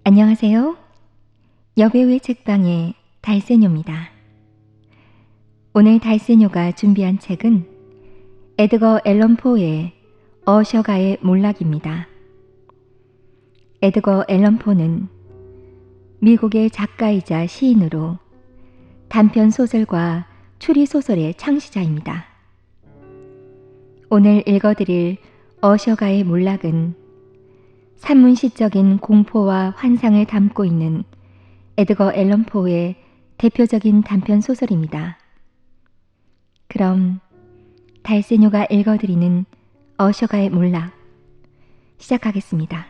안녕하세요. 여배우의 책방의 달세뇨입니다. 오늘 달세뇨가 준비한 책은 에드거 앨런 포의 어셔가의 몰락입니다. 에드거 앨런 포는 미국의 작가이자 시인으로 단편 소설과 추리 소설의 창시자입니다. 오늘 읽어드릴 어셔가의 몰락은 산문시적인 공포와 환상을 담고 있는 에드거 앨런 포의 대표적인 단편 소설입니다. 그럼 달세뇨가 읽어드리는 어셔가의 몰락 시작하겠습니다.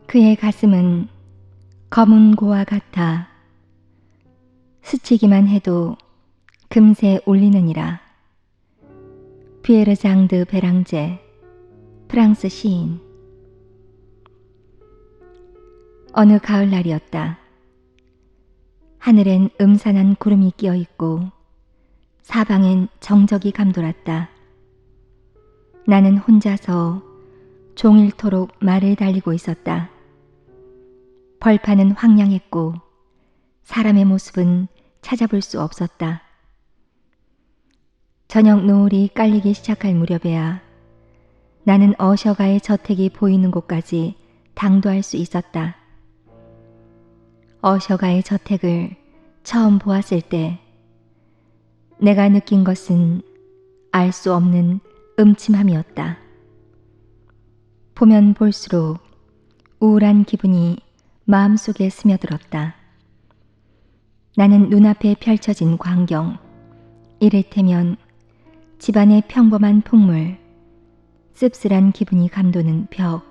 그의 가슴은 검은 고와 같아 스치기만 해도 금세 울리느니라. 피에르 장드 베랑제, 프랑스 시인. 어느 가을날이었다. 하늘엔 음산한 구름이 끼어있고 사방엔 정적이 감돌았다. 나는 혼자서 종일토록 말을 달리고 있었다. 벌판은 황량했고 사람의 모습은 찾아볼 수 없었다. 저녁 노을이 깔리기 시작할 무렵에야 나는 어셔가의 저택이 보이는 곳까지 당도할 수 있었다. 어셔가의 저택을 처음 보았을 때 내가 느낀 것은 알 수 없는 음침함이었다. 보면 볼수록 우울한 기분이 마음속에 스며들었다. 나는 눈앞에 펼쳐진 광경, 이를테면 집안의 평범한 풍물, 씁쓸한 기분이 감도는 벽,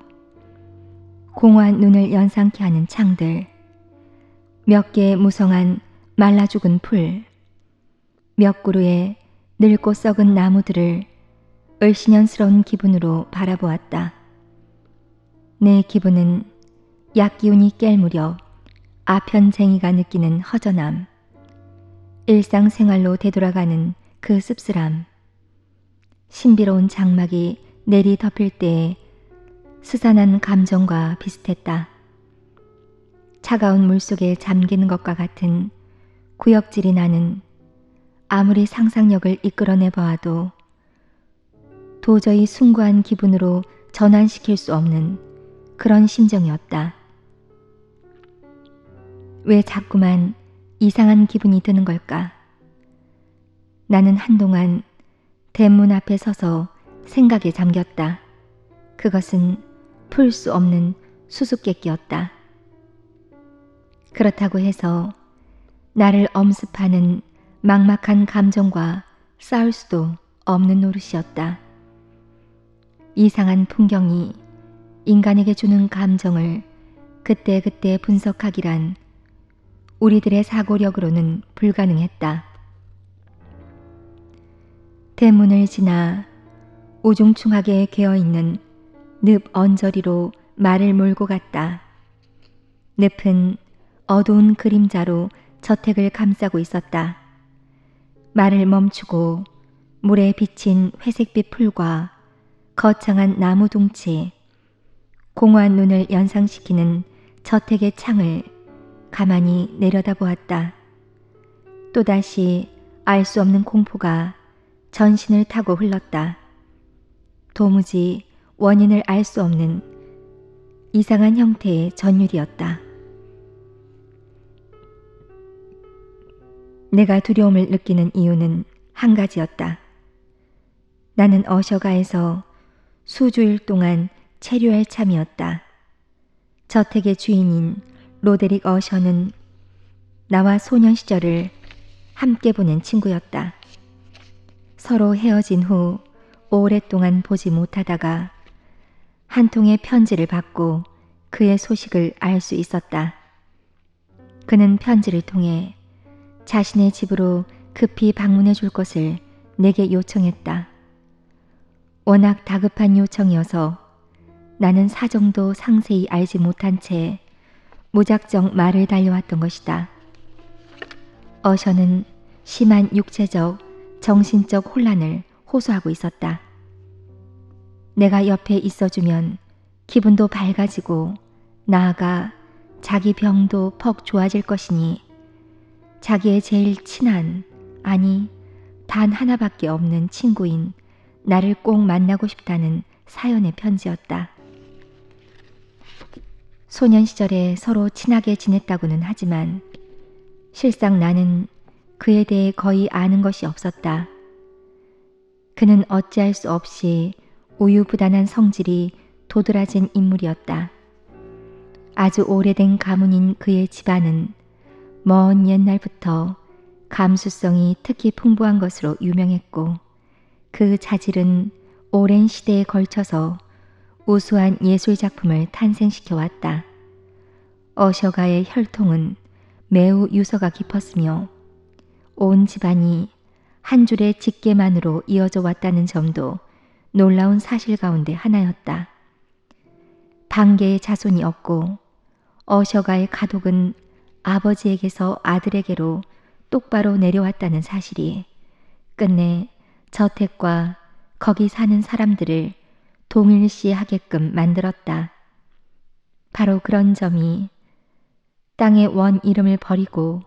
공허한 눈을 연상케 하는 창들, 몇 개의 무성한 말라 죽은 풀, 몇 그루의 늙고 썩은 나무들을 을씨년스러운 기분으로 바라보았다. 내 기분은 약기운이 깰 무렵 아편쟁이가 느끼는 허전함, 일상생활로 되돌아가는 그 씁쓸함, 신비로운 장막이 내리 덮일 때의 스산한 감정과 비슷했다. 차가운 물속에 잠기는 것과 같은 구역질이 나는 아무리 상상력을 이끌어내 보아도 도저히 숭고한 기분으로 전환시킬 수 없는 그런 심정이었다. 왜 자꾸만 이상한 기분이 드는 걸까? 나는 한동안 대문 앞에 서서 생각에 잠겼다. 그것은 풀 수 없는 수수께끼였다. 그렇다고 해서 나를 엄습하는 막막한 감정과 싸울 수도 없는 노릇이었다. 이상한 풍경이 인간에게 주는 감정을 그때그때 분석하기란 우리들의 사고력으로는 불가능했다. 대문을 지나 우중충하게 개어있는 늪 언저리로 말을 몰고 갔다. 늪은 어두운 그림자로 저택을 감싸고 있었다. 말을 멈추고 물에 비친 회색빛 풀과 거창한 나무 둥치, 공허한 눈을 연상시키는 저택의 창을 가만히 내려다보았다. 또다시 알 수 없는 공포가 전신을 타고 흘렀다. 도무지 원인을 알 수 없는 이상한 형태의 전율이었다. 내가 두려움을 느끼는 이유는 한 가지였다. 나는 어셔가에서 수주일 동안 체류할 참이었다. 저택의 주인인 로데릭 어셔는 나와 소년 시절을 함께 보낸 친구였다. 서로 헤어진 후 오랫동안 보지 못하다가 한 통의 편지를 받고 그의 소식을 알 수 있었다. 그는 편지를 통해 자신의 집으로 급히 방문해 줄 것을 내게 요청했다. 워낙 다급한 요청이어서 나는 사정도 상세히 알지 못한 채 무작정 말을 달려왔던 것이다. 어셔는 심한 육체적, 정신적 혼란을 호소하고 있었다. 내가 옆에 있어주면 기분도 밝아지고 나아가 자기 병도 퍽 좋아질 것이니 자기의 제일 친한, 아니 단 하나밖에 없는 친구인 나를 꼭 만나고 싶다는 사연의 편지였다. 소년 시절에 서로 친하게 지냈다고는 하지만 실상 나는 그에 대해 거의 아는 것이 없었다. 그는 어찌할 수 없이 우유부단한 성질이 도드라진 인물이었다. 아주 오래된 가문인 그의 집안은 먼 옛날부터 감수성이 특히 풍부한 것으로 유명했고 그 자질은 오랜 시대에 걸쳐서 우수한 예술작품을 탄생시켜 왔다. 어셔가의 혈통은 매우 유서가 깊었으며 온 집안이 한 줄의 직계만으로 이어져 왔다는 점도 놀라운 사실 가운데 하나였다. 반계의 자손이 없고 어셔가의 가독은 아버지에게서 아들에게로 똑바로 내려왔다는 사실이 끝내 저택과 거기 사는 사람들을 동일시하게끔 만들었다. 바로 그런 점이 땅의 원 이름을 버리고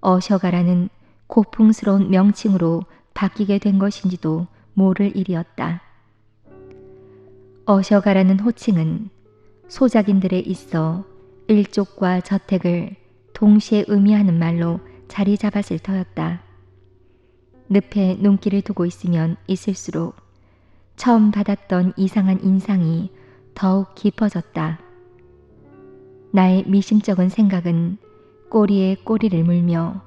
어셔가라는 고풍스러운 명칭으로 바뀌게 된 것인지도 모를 일이었다. 어셔가라는 호칭은 소작인들에 있어 일족과 저택을 동시에 의미하는 말로 자리 잡았을 터였다. 늪에 눈길을 두고 있으면 있을수록 처음 받았던 이상한 인상이 더욱 깊어졌다. 나의 미심쩍은 생각은 꼬리에 꼬리를 물며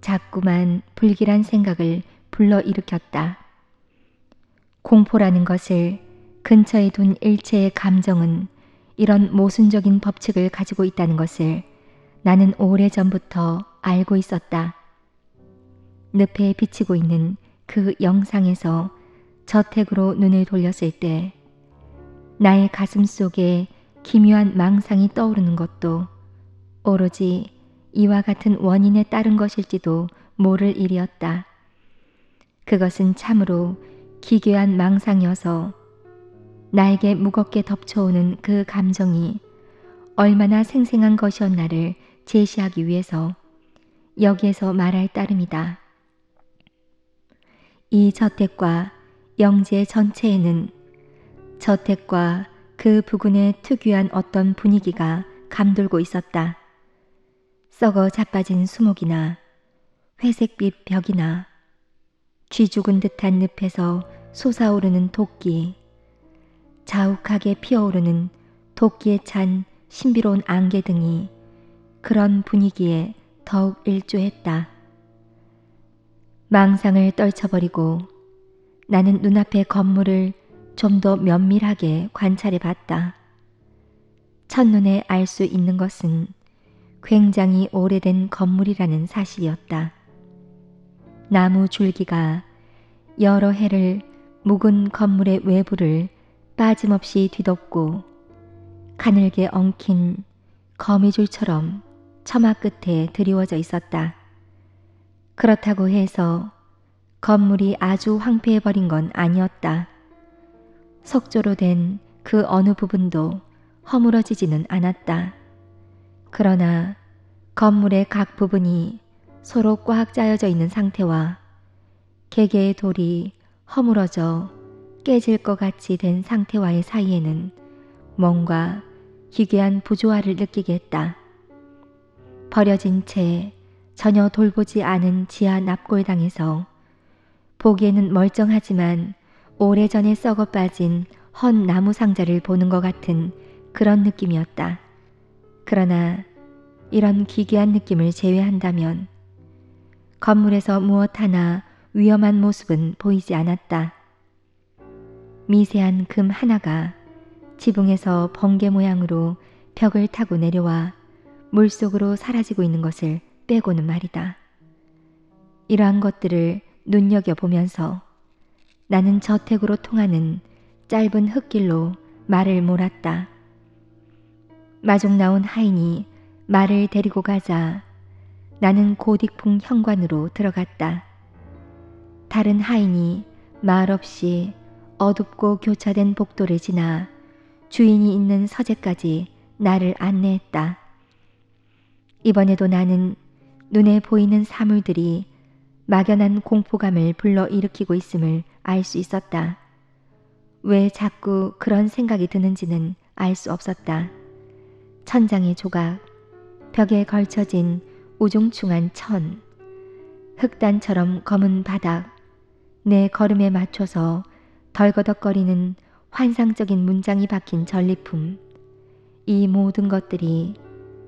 자꾸만 불길한 생각을 불러일으켰다. 공포라는 것을 근처에 둔 일체의 감정은 이런 모순적인 법칙을 가지고 있다는 것을 나는 오래전부터 알고 있었다. 늪에 비치고 있는 그 영상에서 저택으로 눈을 돌렸을 때 나의 가슴 속에 기묘한 망상이 떠오르는 것도 오로지 이와 같은 원인에 따른 것일지도 모를 일이었다. 그것은 참으로 기괴한 망상이어서 나에게 무겁게 덮쳐오는 그 감정이 얼마나 생생한 것이었나를 제시하기 위해서 여기에서 말할 따름이다. 이 저택과 영재 전체에는 저택과 그 부근의 특유한 어떤 분위기가 감돌고 있었다. 썩어 자빠진 수목이나 회색빛 벽이나 쥐 죽은 듯한 늪에서 솟아오르는 도끼, 자욱하게 피어오르는 도끼에 찬 신비로운 안개 등이 그런 분위기에 더욱 일조했다. 망상을 떨쳐버리고 나는 눈앞의 건물을 좀 더 면밀하게 관찰해 봤다. 첫눈에 알 수 있는 것은 굉장히 오래된 건물이라는 사실이었다. 나무 줄기가 여러 해를 묵은 건물의 외부를 빠짐없이 뒤덮고 가늘게 엉킨 거미줄처럼 처마 끝에 드리워져 있었다. 그렇다고 해서 건물이 아주 황폐해버린 건 아니었다. 석조로 된 그 어느 부분도 허물어지지는 않았다. 그러나 건물의 각 부분이 서로 꽉 짜여져 있는 상태와 개개의 돌이 허물어져 깨질 것 같이 된 상태와의 사이에는 뭔가 기괴한 부조화를 느끼게 했다. 버려진 채 전혀 돌보지 않은 지하 납골당에서 보기에는 멀쩡하지만 오래전에 썩어 빠진 헌 나무 상자를 보는 것 같은 그런 느낌이었다. 그러나 이런 기괴한 느낌을 제외한다면 건물에서 무엇 하나 위험한 모습은 보이지 않았다. 미세한 금 하나가 지붕에서 번개 모양으로 벽을 타고 내려와 물속으로 사라지고 있는 것을 빼고는 말이다. 이러한 것들을 눈여겨보면서 나는 저택으로 통하는 짧은 흙길로 말을 몰았다. 마중 나온 하인이 말을 데리고 가자 나는 고딕풍 현관으로 들어갔다. 다른 하인이 말없이 어둡고 교차된 복도를 지나 주인이 있는 서재까지 나를 안내했다. 이번에도 나는 눈에 보이는 사물들이 막연한 공포감을 불러일으키고 있음을 알 수 있었다. 왜 자꾸 그런 생각이 드는지는 알 수 없었다. 천장의 조각, 벽에 걸쳐진 우중충한 천, 흑단처럼 검은 바닥, 내 걸음에 맞춰서 덜거덕거리는 환상적인 문장이 박힌 전리품, 이 모든 것들이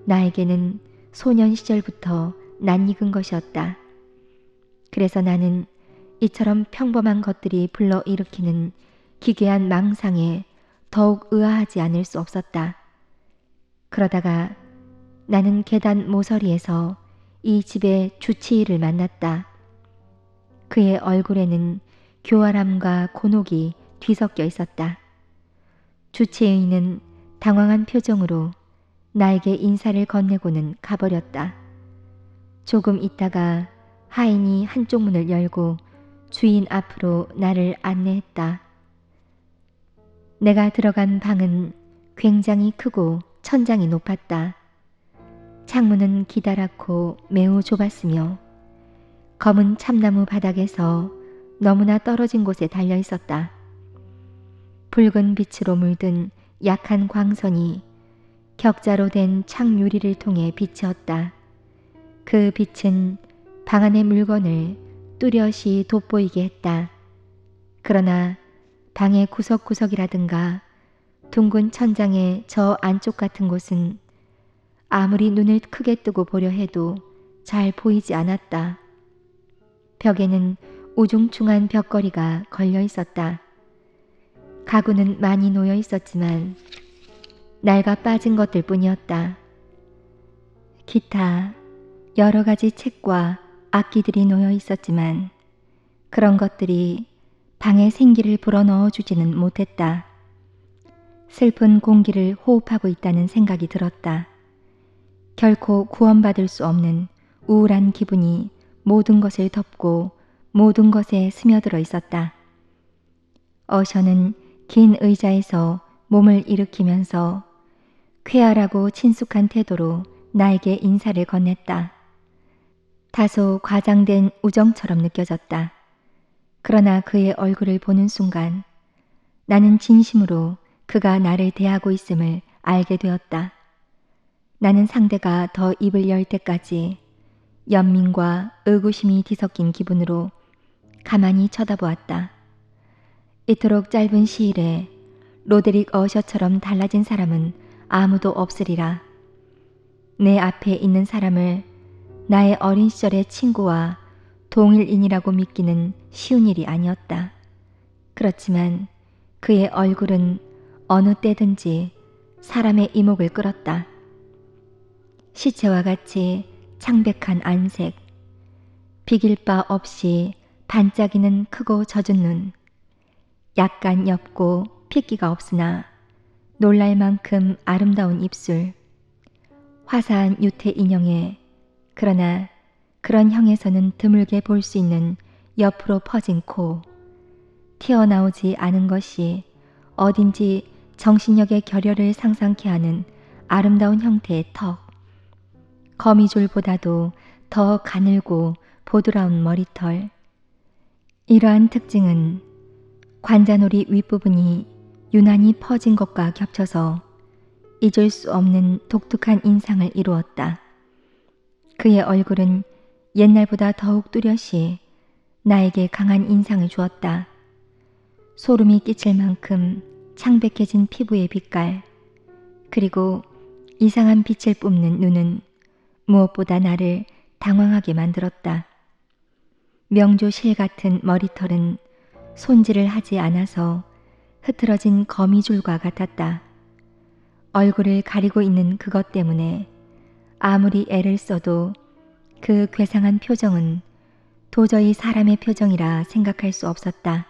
나에게는 소년 시절부터 낯익은 것이었다. 그래서 나는 이처럼 평범한 것들이 불러일으키는 기괴한 망상에 더욱 의아하지 않을 수 없었다. 그러다가 나는 계단 모서리에서 이 집의 주치의를 만났다. 그의 얼굴에는 교활함과 곤혹이 뒤섞여 있었다. 주치의는 당황한 표정으로 나에게 인사를 건네고는 가버렸다. 조금 있다가 하인이 한쪽 문을 열고 주인 앞으로 나를 안내했다. 내가 들어간 방은 굉장히 크고 천장이 높았다. 창문은 기다랗고 매우 좁았으며 검은 참나무 바닥에서 너무나 떨어진 곳에 달려 있었다. 붉은 빛으로 물든 약한 광선이 격자로 된 창유리를 통해 비치었다. 그 빛은 방 안의 물건을 뚜렷이 돋보이게 했다. 그러나 방의 구석구석이라든가 둥근 천장의 저 안쪽 같은 곳은 아무리 눈을 크게 뜨고 보려 해도 잘 보이지 않았다. 벽에는 우중충한 벽걸이가 걸려 있었다. 가구는 많이 놓여 있었지만 낡아 빠진 것들 뿐이었다. 기타 여러 가지 책과 악기들이 놓여 있었지만 그런 것들이 방에 생기를 불어넣어 주지는 못했다. 슬픈 공기를 호흡하고 있다는 생각이 들었다. 결코 구원받을 수 없는 우울한 기분이 모든 것을 덮고 모든 것에 스며들어 있었다. 어셔는 긴 의자에서 몸을 일으키면서 쾌활하고 친숙한 태도로 나에게 인사를 건넸다. 다소 과장된 우정처럼 느껴졌다. 그러나 그의 얼굴을 보는 순간 나는 진심으로 그가 나를 대하고 있음을 알게 되었다. 나는 상대가 더 입을 열 때까지 연민과 의구심이 뒤섞인 기분으로 가만히 쳐다보았다. 이토록 짧은 시일에 로데릭 어셔처럼 달라진 사람은 아무도 없으리라. 내 앞에 있는 사람을 나의 어린 시절의 친구와 동일인이라고 믿기는 쉬운 일이 아니었다. 그렇지만 그의 얼굴은 어느 때든지 사람의 이목을 끌었다. 시체와 같이 창백한 안색, 비길 바 없이 반짝이는 크고 젖은 눈, 약간 옅고 핏기가 없으나 놀랄 만큼 아름다운 입술, 화사한 유태 인형에 그러나 그런 형에서는 드물게 볼 수 있는 옆으로 퍼진 코, 튀어나오지 않은 것이 어딘지 정신력의 결여를 상상케 하는 아름다운 형태의 턱, 거미줄보다도 더 가늘고 보드라운 머리털. 이러한 특징은 관자놀이 윗부분이 유난히 퍼진 것과 겹쳐서 잊을 수 없는 독특한 인상을 이루었다. 그의 얼굴은 옛날보다 더욱 뚜렷이 나에게 강한 인상을 주었다. 소름이 끼칠 만큼 창백해진 피부의 빛깔, 그리고 이상한 빛을 뿜는 눈은 무엇보다 나를 당황하게 만들었다. 명조실 같은 머리털은 손질을 하지 않아서 흐트러진 거미줄과 같았다. 얼굴을 가리고 있는 그것 때문에 아무리 애를 써도 그 괴상한 표정은 도저히 사람의 표정이라 생각할 수 없었다.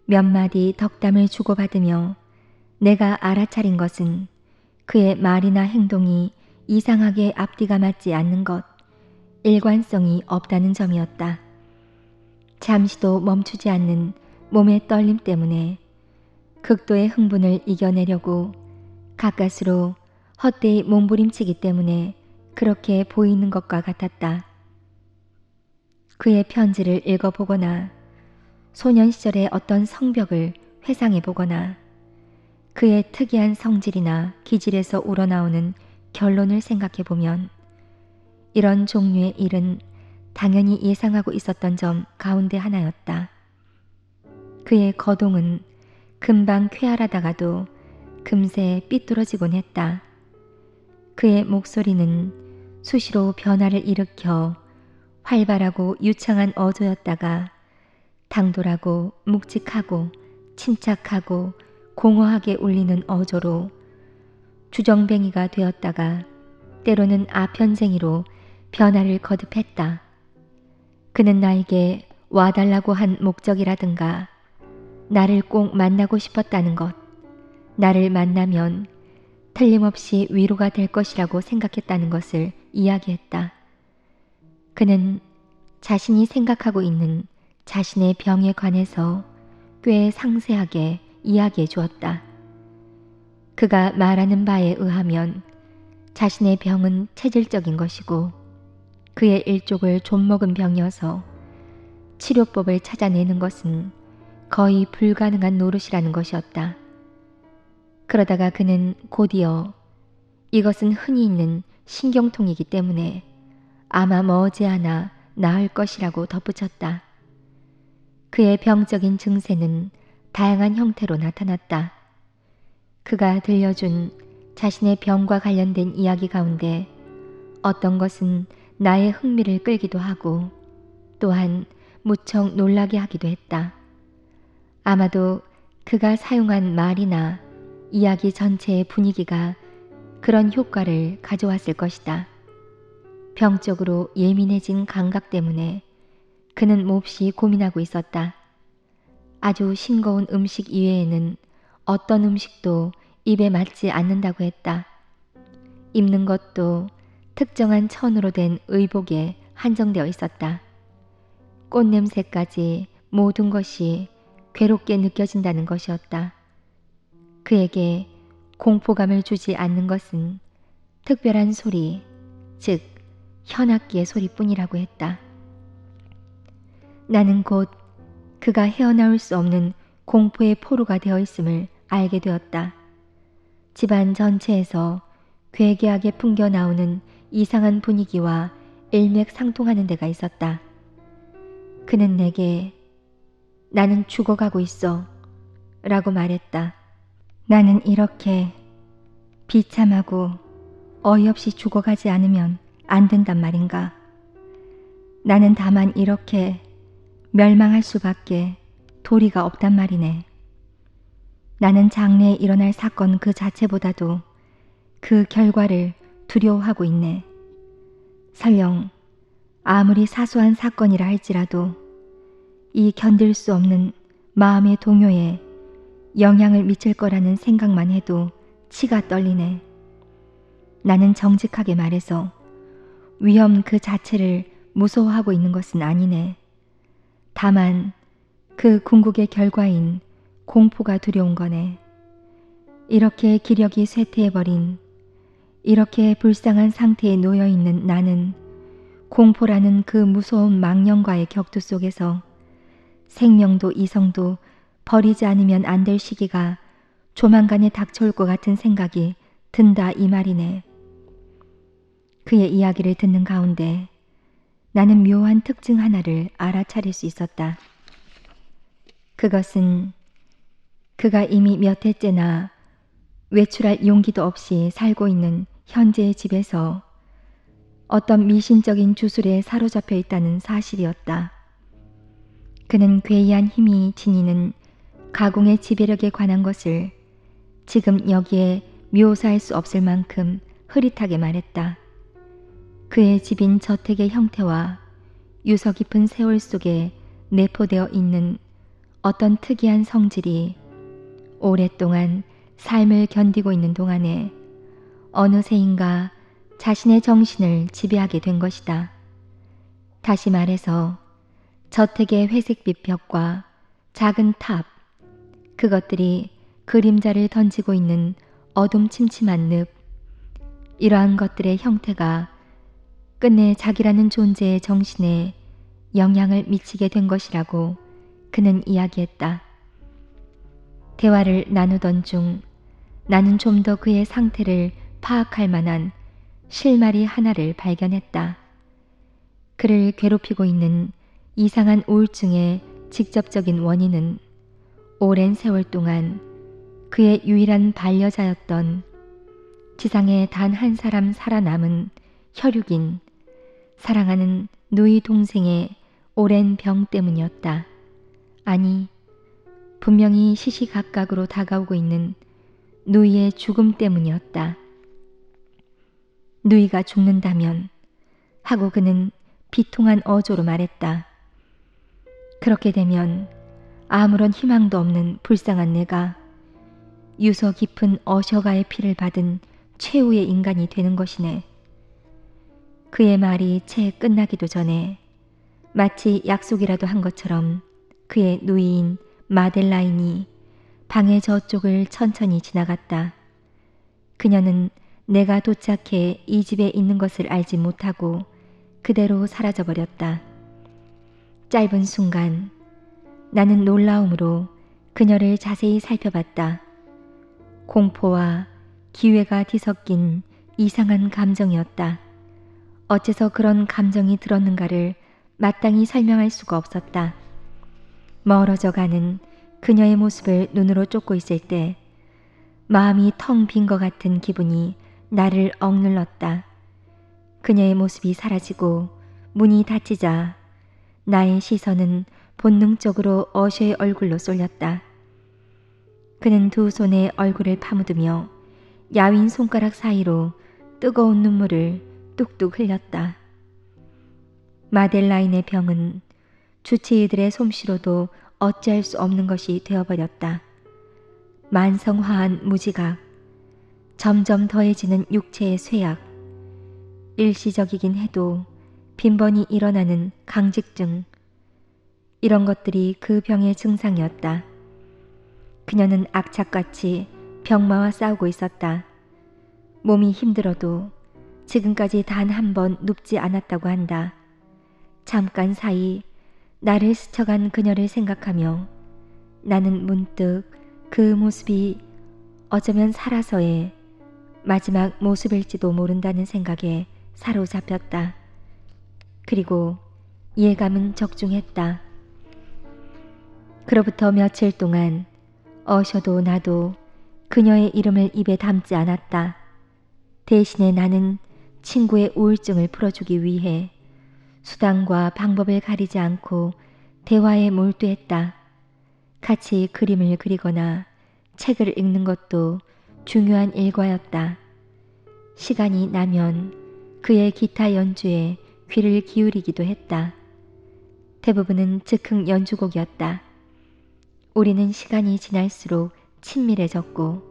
몇 마디 덕담을 주고받으며 내가 알아차린 것은 그의 말이나 행동이 이상하게 앞뒤가 맞지 않는 것, 일관성이 없다는 점이었다. 잠시도 멈추지 않는 몸의 떨림 때문에 극도의 흥분을 이겨내려고 가까스로 헛되이 몸부림치기 때문에 그렇게 보이는 것과 같았다. 그의 편지를 읽어보거나 소년 시절의 어떤 성벽을 회상해보거나 그의 특이한 성질이나 기질에서 우러나오는 결론을 생각해보면 이런 종류의 일은 당연히 예상하고 있었던 점 가운데 하나였다. 그의 거동은 금방 쾌활하다가도 금세 삐뚤어지곤 했다. 그의 목소리는 수시로 변화를 일으켜 활발하고 유창한 어조였다가 당돌하고 묵직하고 침착하고 공허하게 울리는 어조로 주정뱅이가 되었다가 때로는 아편쟁이로 변화를 거듭했다. 그는 나에게 와달라고 한 목적이라든가 나를 꼭 만나고 싶었다는 것, 나를 만나면 틀림없이 위로가 될 것이라고 생각했다는 것을 이야기했다. 그는 자신이 생각하고 있는 자신의 병에 관해서 꽤 상세하게 이야기해 주었다. 그가 말하는 바에 의하면 자신의 병은 체질적인 것이고 그의 일족을 좀먹은 병이어서 치료법을 찾아내는 것은 거의 불가능한 노릇이라는 것이었다. 그러다가 그는 곧이어 이것은 흔히 있는 신경통이기 때문에 아마 머지않아 나을 것이라고 덧붙였다. 그의 병적인 증세는 다양한 형태로 나타났다. 그가 들려준 자신의 병과 관련된 이야기 가운데 어떤 것은 나의 흥미를 끌기도 하고 또한 무척 놀라게 하기도 했다. 아마도 그가 사용한 말이나 이야기 전체의 분위기가 그런 효과를 가져왔을 것이다. 병적으로 예민해진 감각 때문에 그는 몹시 고민하고 있었다. 아주 싱거운 음식 이외에는 어떤 음식도 입에 맞지 않는다고 했다. 입는 것도 특정한 천으로 된 의복에 한정되어 있었다. 꽃냄새까지 모든 것이 괴롭게 느껴진다는 것이었다. 그에게 공포감을 주지 않는 것은 특별한 소리, 즉 현악기의 소리뿐이라고 했다. 나는 곧 그가 헤어나올 수 없는 공포의 포로가 되어 있음을 알게 되었다. 집안 전체에서 괴괴하게 풍겨나오는 이상한 분위기와 일맥상통하는 데가 있었다. 그는 내게 나는 죽어가고 있어 라고 말했다. 나는 이렇게 비참하고 어이없이 죽어가지 않으면 안 된단 말인가. 나는 다만 이렇게 멸망할 수밖에 도리가 없단 말이네. 나는 장래에 일어날 사건 그 자체보다도 그 결과를 두려워하고 있네. 설령 아무리 사소한 사건이라 할지라도 이 견딜 수 없는 마음의 동요에 영향을 미칠 거라는 생각만 해도 치가 떨리네. 나는 정직하게 말해서 위험 그 자체를 무서워하고 있는 것은 아니네. 다만 그 궁극의 결과인 공포가 두려운 거네. 이렇게 기력이 쇠퇴해버린, 이렇게 불쌍한 상태에 놓여있는 나는 공포라는 그 무서운 망령과의 격투 속에서 생명도 이성도 버리지 않으면 안 될 시기가 조만간에 닥쳐올 것 같은 생각이 든다 이 말이네. 그의 이야기를 듣는 가운데 나는 묘한 특징 하나를 알아차릴 수 있었다. 그것은 그가 이미 몇 해째나 외출할 용기도 없이 살고 있는 현재의 집에서 어떤 미신적인 주술에 사로잡혀 있다는 사실이었다. 그는 괴이한 힘이 지니는 가공의 지배력에 관한 것을 지금 여기에 묘사할 수 없을 만큼 흐릿하게 말했다. 그의 집인 저택의 형태와 유서 깊은 세월 속에 내포되어 있는 어떤 특이한 성질이 오랫동안 삶을 견디고 있는 동안에 어느새인가 자신의 정신을 지배하게 된 것이다. 다시 말해서 저택의 회색빛 벽과 작은 탑, 그것들이 그림자를 던지고 있는 어둠침침한 늪, 이러한 것들의 형태가 끝내 자기라는 존재의 정신에 영향을 미치게 된 것이라고 그는 이야기했다. 대화를 나누던 중 나는 좀 더 그의 상태를 파악할 만한 실마리 하나를 발견했다. 그를 괴롭히고 있는 이상한 우울증의 직접적인 원인은 오랜 세월 동안 그의 유일한 반려자였던 지상에 단 한 사람 살아남은 혈육인 사랑하는 누이 동생의 오랜 병 때문이었다. 아니, 분명히 시시각각으로 다가오고 있는 누이의 죽음 때문이었다. 누이가 죽는다면 하고 그는 비통한 어조로 말했다. 그렇게 되면 아무런 희망도 없는 불쌍한 내가 유서 깊은 어셔가의 피를 받은 최후의 인간이 되는 것이네. 그의 말이 채 끝나기도 전에 마치 약속이라도 한 것처럼 그의 누이인 마델라인이 방의 저쪽을 천천히 지나갔다. 그녀는 내가 도착해 이 집에 있는 것을 알지 못하고 그대로 사라져버렸다. 짧은 순간 나는 놀라움으로 그녀를 자세히 살펴봤다. 공포와 기회가 뒤섞인 이상한 감정이었다. 어째서 그런 감정이 들었는가를 마땅히 설명할 수가 없었다. 멀어져가는 그녀의 모습을 눈으로 쫓고 있을 때 마음이 텅 빈 것 같은 기분이 나를 억눌렀다. 그녀의 모습이 사라지고 문이 닫히자 나의 시선은 본능적으로 어셔의 얼굴로 쏠렸다. 그는 두 손에 얼굴을 파묻으며 야윈 손가락 사이로 뜨거운 눈물을 뚝뚝 흘렸다. 마델라인의 병은 주치의들의 솜씨로도 어찌할 수 없는 것이 되어버렸다. 만성화한 무지각, 점점 더해지는 육체의 쇠약, 일시적이긴 해도 빈번히 일어나는 강직증, 이런 것들이 그 병의 증상이었다. 그녀는 악착같이 병마와 싸우고 있었다. 몸이 힘들어도 지금까지 단 한 번 눕지 않았다고 한다. 잠깐 사이 나를 스쳐간 그녀를 생각하며 나는 문득 그 모습이 어쩌면 살아서의 마지막 모습일지도 모른다는 생각에 사로잡혔다. 그리고 예감은 적중했다. 그로부터 며칠 동안 어셔도 나도 그녀의 이름을 입에 담지 않았다. 대신에 나는 친구의 우울증을 풀어주기 위해 수단과 방법을 가리지 않고 대화에 몰두했다. 같이 그림을 그리거나 책을 읽는 것도 중요한 일과였다. 시간이 나면 그의 기타 연주에 귀를 기울이기도 했다. 대부분은 즉흥 연주곡이었다. 우리는 시간이 지날수록 친밀해졌고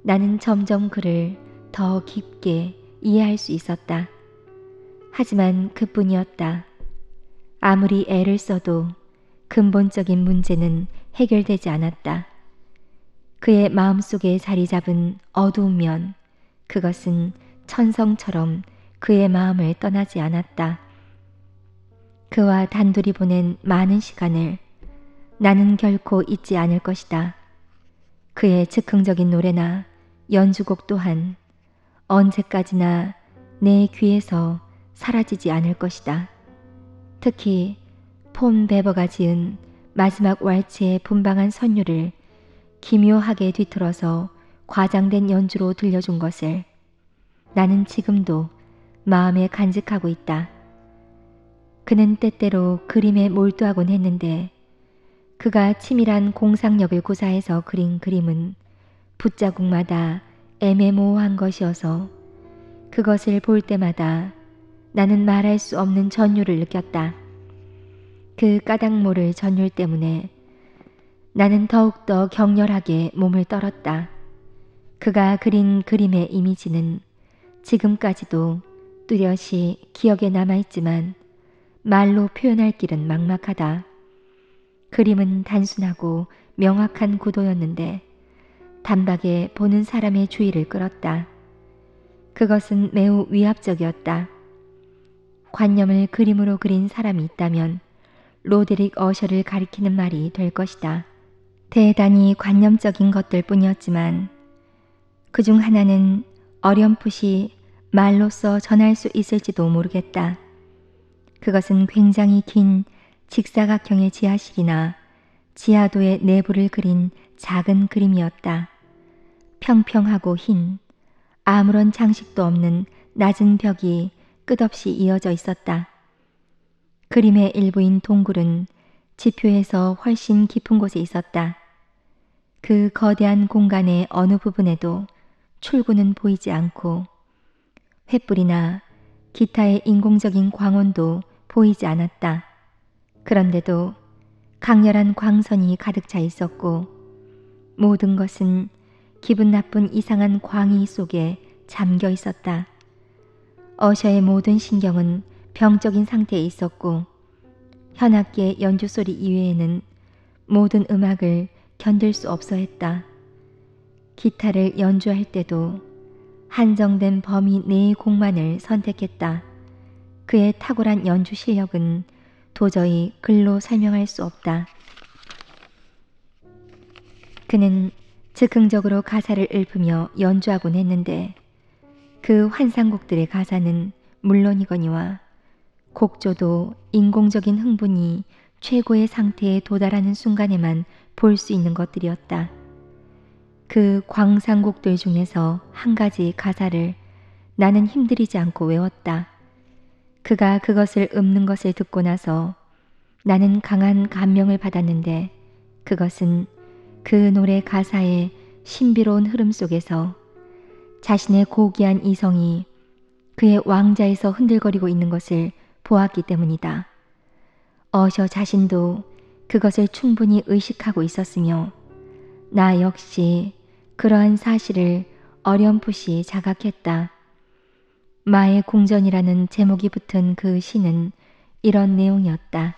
나는 점점 그를 더 깊게 이해할 수 있었다. 하지만 그뿐이었다. 아무리 애를 써도 근본적인 문제는 해결되지 않았다. 그의 마음속에 자리 잡은 어두운 면, 그것은 천성처럼 그의 마음을 떠나지 않았다. 그와 단둘이 보낸 많은 시간을 나는 결코 잊지 않을 것이다. 그의 즉흥적인 노래나 연주곡 또한 언제까지나 내 귀에서 사라지지 않을 것이다. 특히 폰 베버가 지은 마지막 왈츠의 분방한 선율을 기묘하게 뒤틀어서 과장된 연주로 들려준 것을 나는 지금도 마음에 간직하고 있다. 그는 때때로 그림에 몰두하곤 했는데 그가 치밀한 공상력을 구사해서 그린 그림은 붓자국마다 애매모호한 것이어서 그것을 볼 때마다 나는 말할 수 없는 전율을 느꼈다. 그 까닭 모를 전율 때문에 나는 더욱더 격렬하게 몸을 떨었다. 그가 그린 그림의 이미지는 지금까지도 뚜렷이 기억에 남아있지만 말로 표현할 길은 막막하다. 그림은 단순하고 명확한 구도였는데 단박에 보는 사람의 주의를 끌었다. 그것은 매우 위압적이었다. 관념을 그림으로 그린 사람이 있다면 로데릭 어셔를 가리키는 말이 될 것이다. 대단히 관념적인 것들 뿐이었지만 그중 하나는 어렴풋이 말로써 전할 수 있을지도 모르겠다. 그것은 굉장히 긴 직사각형의 지하실이나 지하도의 내부를 그린 작은 그림이었다. 평평하고 흰, 아무런 장식도 없는 낮은 벽이 끝없이 이어져 있었다. 그림의 일부인 동굴은 지표에서 훨씬 깊은 곳에 있었다. 그 거대한 공간의 어느 부분에도 출구는 보이지 않고 횃불이나 기타의 인공적인 광원도 보이지 않았다. 그런데도 강렬한 광선이 가득 차 있었고 모든 것은 기분 나쁜 이상한 광희 속에 잠겨 있었다. 어셔의 모든 신경은 병적인 상태에 있었고 현악기의 연주 소리 이외에는 모든 음악을 견딜 수 없어 했다. 기타를 연주할 때도 한정된 범위 내의 곡만을 선택했다. 그의 탁월한 연주 실력은 도저히 글로 설명할 수 없다. 그는 즉흥적으로 가사를 읊으며 연주하곤 했는데 그 환상곡들의 가사는 물론이거니와 곡조도 인공적인 흥분이 최고의 상태에 도달하는 순간에만 볼 수 있는 것들이었다. 그 광상곡들 중에서 한 가지 가사를 나는 힘들이지 않고 외웠다. 그가 그것을 읊는 것을 듣고 나서 나는 강한 감명을 받았는데 그것은 그 노래 가사의 신비로운 흐름 속에서 자신의 고귀한 이성이 그의 왕자에서 흔들거리고 있는 것을 보았기 때문이다. 어셔 자신도 그것을 충분히 의식하고 있었으며 나 역시 그러한 사실을 어렴풋이 자각했다. 마의 궁전이라는 제목이 붙은 그 시는 이런 내용이었다.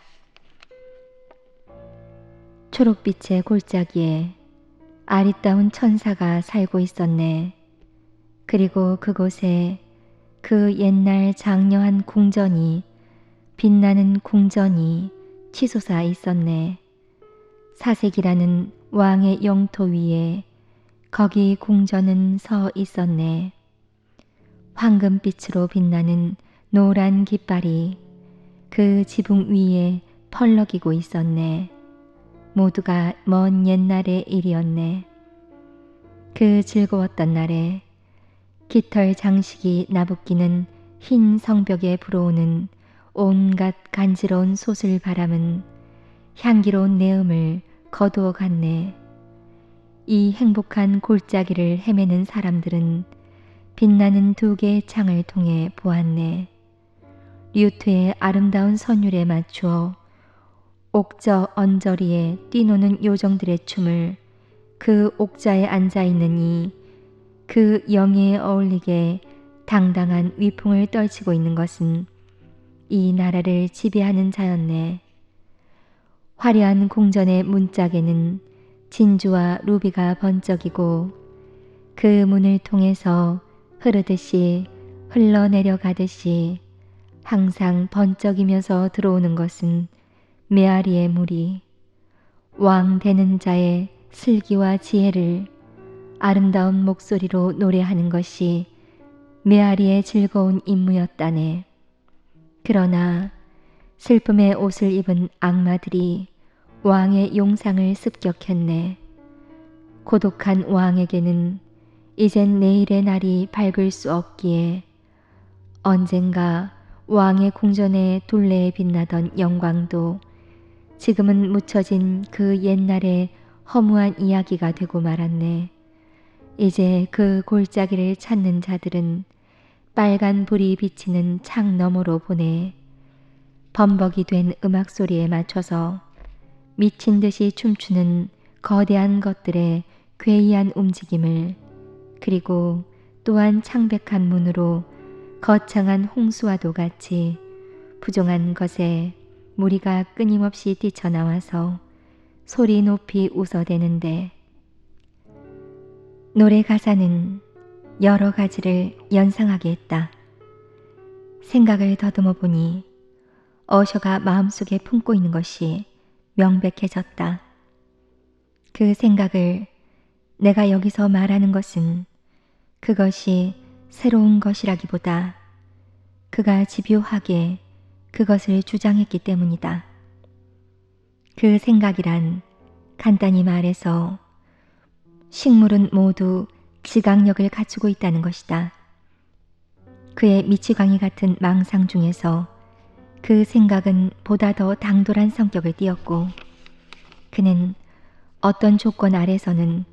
초록빛의 골짜기에 아리따운 천사가 살고 있었네. 그리고 그곳에 그 옛날 장려한 궁전이 빛나는 궁전이 치솟아 있었네. 사색이라는 왕의 영토 위에 거기 궁전은 서 있었네. 황금빛으로 빛나는 노란 깃발이 그 지붕 위에 펄럭이고 있었네. 모두가 먼 옛날의 일이었네. 그 즐거웠던 날에 깃털 장식이 나부끼는 흰 성벽에 불어오는 온갖 간지러운 솟을 바람은 향기로운 내음을 거두어 갔네. 이 행복한 골짜기를 헤매는 사람들은 빛나는 두 개의 창을 통해 보았네. 류트의 아름다운 선율에 맞추어 옥저 언저리에 뛰노는 요정들의 춤을 그 옥자에 앉아있는 그 영예에 어울리게 당당한 위풍을 떨치고 있는 것은 이 나라를 지배하는 자였네. 화려한 궁전의 문짝에는 진주와 루비가 번쩍이고 그 문을 통해서 흐르듯이 흘러내려가듯이 항상 번쩍이면서 들어오는 것은 메아리의 물이 왕 되는 자의 슬기와 지혜를 아름다운 목소리로 노래하는 것이 메아리의 즐거운 임무였다네. 그러나 슬픔의 옷을 입은 악마들이 왕의 용상을 습격했네. 고독한 왕에게는 이젠 내일의 날이 밝을 수 없기에 언젠가 왕의 궁전의 둘레에 빛나던 영광도 지금은 묻혀진 그 옛날의 허무한 이야기가 되고 말았네. 이제 그 골짜기를 찾는 자들은 빨간 불이 비치는 창 너머로 보내 범벅이 된 음악 소리에 맞춰서 미친 듯이 춤추는 거대한 것들의 괴이한 움직임을 그리고 또한 창백한 문으로 거창한 홍수와도 같이 부종한 것에 무리가 끊임없이 뛰쳐나와서 소리 높이 웃어대는데 노래 가사는 여러 가지를 연상하게 했다. 생각을 더듬어 보니 어셔가 마음속에 품고 있는 것이 명백해졌다. 그 생각을 내가 여기서 말하는 것은 그것이 새로운 것이라기보다 그가 집요하게 그것을 주장했기 때문이다. 그 생각이란 간단히 말해서 식물은 모두 지각력을 갖추고 있다는 것이다. 그의 미치광이 같은 망상 중에서 그 생각은 보다 더 당돌한 성격을 띠었고 그는 어떤 조건 아래서는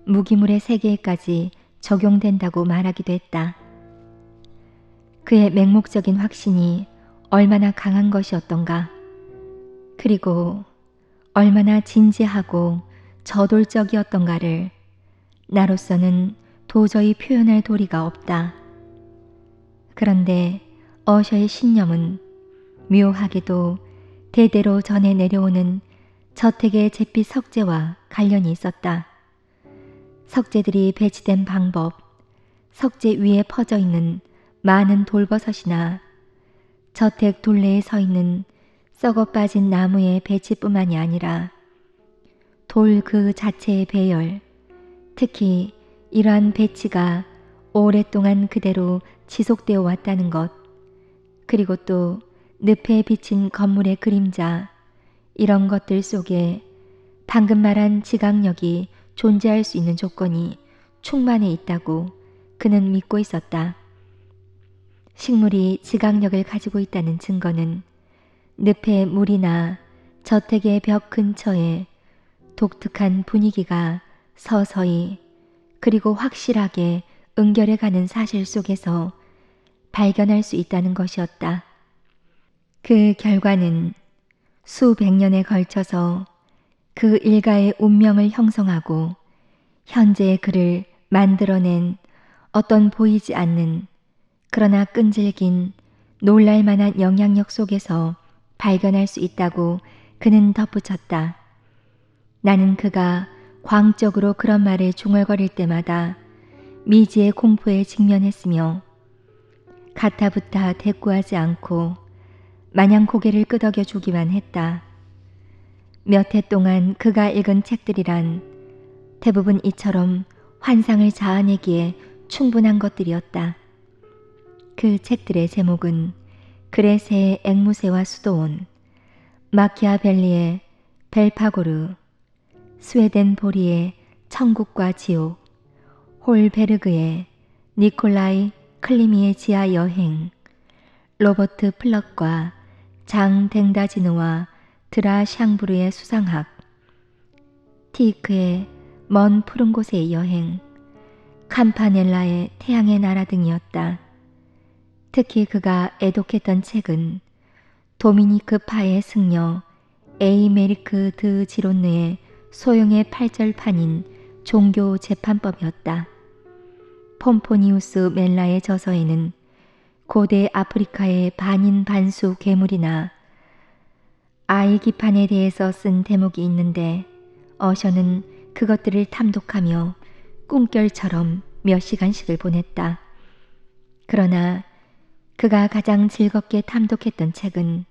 무기물의 세계에까지 적용된다고 말하기도 했다. 그의 맹목적인 확신이 얼마나 강한 것이었던가. 그리고 얼마나 진지하고 저돌적이었던가를 나로서는 도저히 표현할 도리가 없다. 그런데 어셔의 신념은 묘하게도 대대로 전해 내려오는 저택의 잿빛 석재와 관련이 있었다. 석재들이 배치된 방법, 석재 위에 퍼져 있는 많은 돌버섯이나 저택 둘레에 서 있는 썩어 빠진 나무의 배치뿐만이 아니라 돌 그 자체의 배열, 특히 이러한 배치가 오랫동안 그대로 지속되어 왔다는 것, 그리고 또 늪에 비친 건물의 그림자, 이런 것들 속에 방금 말한 지각력이 존재할 수 있는 조건이 충만해 있다고 그는 믿고 있었다. 식물이 지각력을 가지고 있다는 증거는 늪의 물이나 저택의 벽 근처에 독특한 분위기가 서서히 그리고 확실하게 응결해 가는 사실 속에서 발견할 수 있다는 것이었다. 그 결과는 수백 년에 걸쳐서 그 일가의 운명을 형성하고 현재의 그를 만들어낸 어떤 보이지 않는 그러나 끈질긴 놀랄만한 영향력 속에서 발견할 수 있다고 그는 덧붙였다. 나는 그가 광적으로 그런 말을 중얼거릴 때마다 미지의 공포에 직면했으며 가타부타 대꾸하지 않고 마냥 고개를 끄덕여 주기만 했다. 몇 해 동안 그가 읽은 책들이란 대부분 이처럼 환상을 자아내기에 충분한 것들이었다. 그 책들의 제목은 그레세의 앵무새와 수도원, 마키아벨리의 벨파고르, 스웨덴보리의 천국과 지옥, 홀베르그의 니콜라이 클리미의 지하 여행, 로버트 플럭과 장 댕다지느와 드라 샹브르의 수상학, 티크의 먼 푸른 곳의 여행, 캄파넬라의 태양의 나라 등이었다. 특히 그가 애독했던 책은 도미니크 파의 승려 에이메리크 드 지론느의 소용의 팔절판인 종교 재판법이었다. 폼포니우스 멜라의 저서에는 고대 아프리카의 반인 반수 괴물이나 아이기판에 대해서 쓴 대목이 있는데 어셔는 그것들을 탐독하며 꿈결처럼 몇 시간씩을 보냈다. 그러나 그가 가장 즐겁게 탐독했던 책은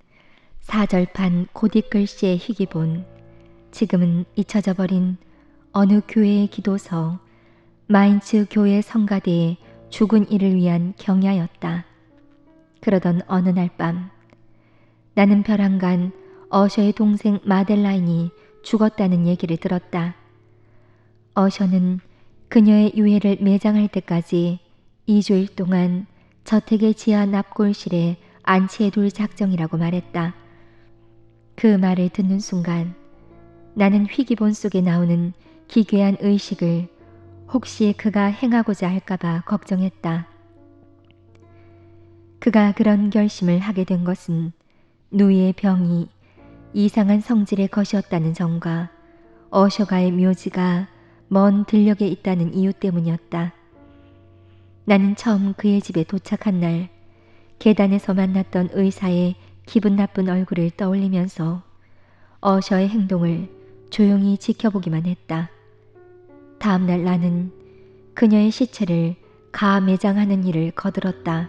사절판 고딕글씨의 희귀본, 지금은 잊혀져 버린 어느 교회의 기도서, 마인츠 교회 성가대의 죽은 이를 위한 경야였다. 그러던 어느 날 밤, 나는 벼랑간 어셔의 동생 마델라인이 죽었다는 얘기를 들었다. 어셔는 그녀의 유해를 매장할 때까지 2주일 동안 저택의 지하 납골실에 안치해둘 작정이라고 말했다. 그 말을 듣는 순간 나는 희귀본 속에 나오는 기괴한 의식을 혹시 그가 행하고자 할까봐 걱정했다. 그가 그런 결심을 하게 된 것은 누이의 병이 이상한 성질의 것이었다는 점과 어셔가의 묘지가 먼 들녘에 있다는 이유 때문이었다. 나는 처음 그의 집에 도착한 날 계단에서 만났던 의사의 기분 나쁜 얼굴을 떠올리면서 어셔의 행동을 조용히 지켜보기만 했다. 다음날 나는 그녀의 시체를 가매장하는 일을 거들었다.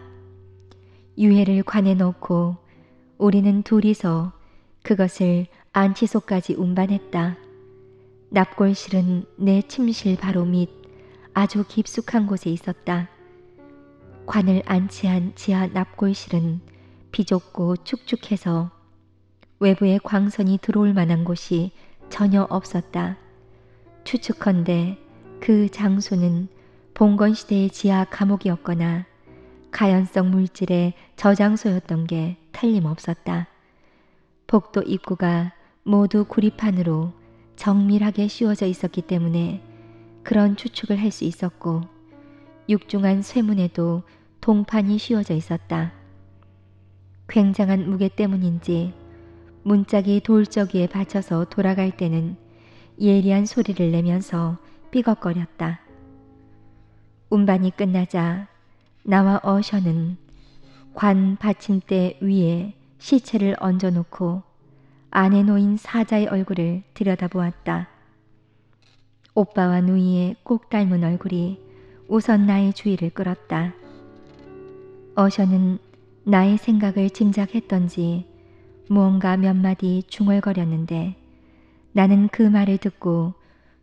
유해를 관에 넣고 우리는 둘이서 그것을 안치소까지 운반했다. 납골실은 내 침실 바로 밑 아주 깊숙한 곳에 있었다. 관을 안치한 지하 납골실은 비좁고 축축해서 외부에 광선이 들어올 만한 곳이 전혀 없었다. 추측컨대 그 장소는 봉건시대의 지하 감옥이었거나 가연성 물질의 저장소였던 게 틀림없었다. 복도 입구가 모두 구리판으로 정밀하게 씌워져 있었기 때문에 그런 추측을 할 수 있었고, 육중한 쇠문에도 동판이 씌워져 있었다. 굉장한 무게 때문인지 문짝이 돌저기에 받쳐서 돌아갈 때는 예리한 소리를 내면서 삐걱거렸다. 운반이 끝나자 나와 어셔는 관 받침대 위에 시체를 얹어놓고 안에 놓인 사자의 얼굴을 들여다보았다. 오빠와 누이의 꼭 닮은 얼굴이 우선 나의 주의를 끌었다. 어셔는 나의 생각을 짐작했던지 무언가 몇 마디 중얼거렸는데 나는 그 말을 듣고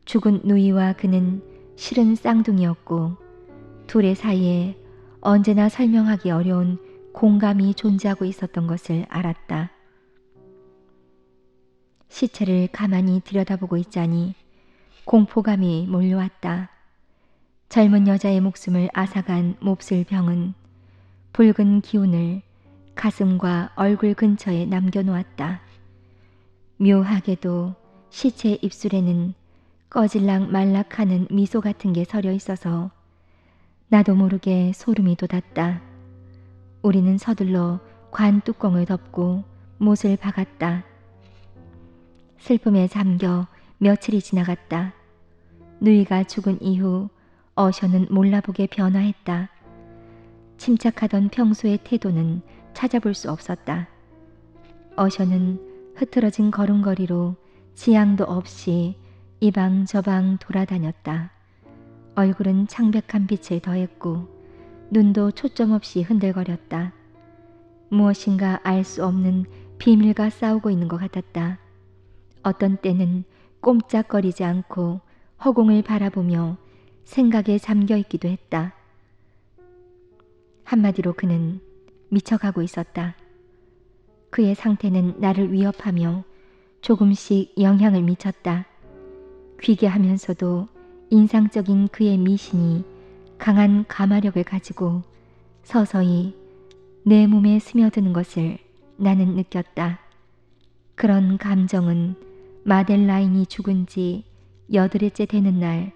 죽은 누이와 그는 실은 쌍둥이였고 둘의 사이에 언제나 설명하기 어려운 공감이 존재하고 있었던 것을 알았다. 시체를 가만히 들여다보고 있자니 공포감이 몰려왔다. 젊은 여자의 목숨을 앗아간 몹쓸 병은 붉은 기운을 가슴과 얼굴 근처에 남겨놓았다. 묘하게도 시체 입술에는 꺼질락 말락하는 미소 같은 게 서려 있어서 나도 모르게 소름이 돋았다. 우리는 서둘러 관 뚜껑을 덮고 못을 박았다. 슬픔에 잠겨 며칠이 지나갔다. 누이가 죽은 이후 어셔는 몰라보게 변화했다. 침착하던 평소의 태도는 찾아볼 수 없었다. 어셔는 흐트러진 걸음걸이로 지향도 없이 이방저방 돌아다녔다. 얼굴은 창백한 빛을 더했고 눈도 초점 없이 흔들거렸다. 무엇인가 알 수 없는 비밀과 싸우고 있는 것 같았다. 어떤 때는 꼼짝거리지 않고 허공을 바라보며 생각에 잠겨있기도 했다. 한마디로 그는 미쳐가고 있었다. 그의 상태는 나를 위협하며 조금씩 영향을 미쳤다. 귀괴하면서도 인상적인 그의 미신이 강한 가마력을 가지고 서서히 내 몸에 스며드는 것을 나는 느꼈다. 그런 감정은 마델라인이 죽은 지 8일째 되는 날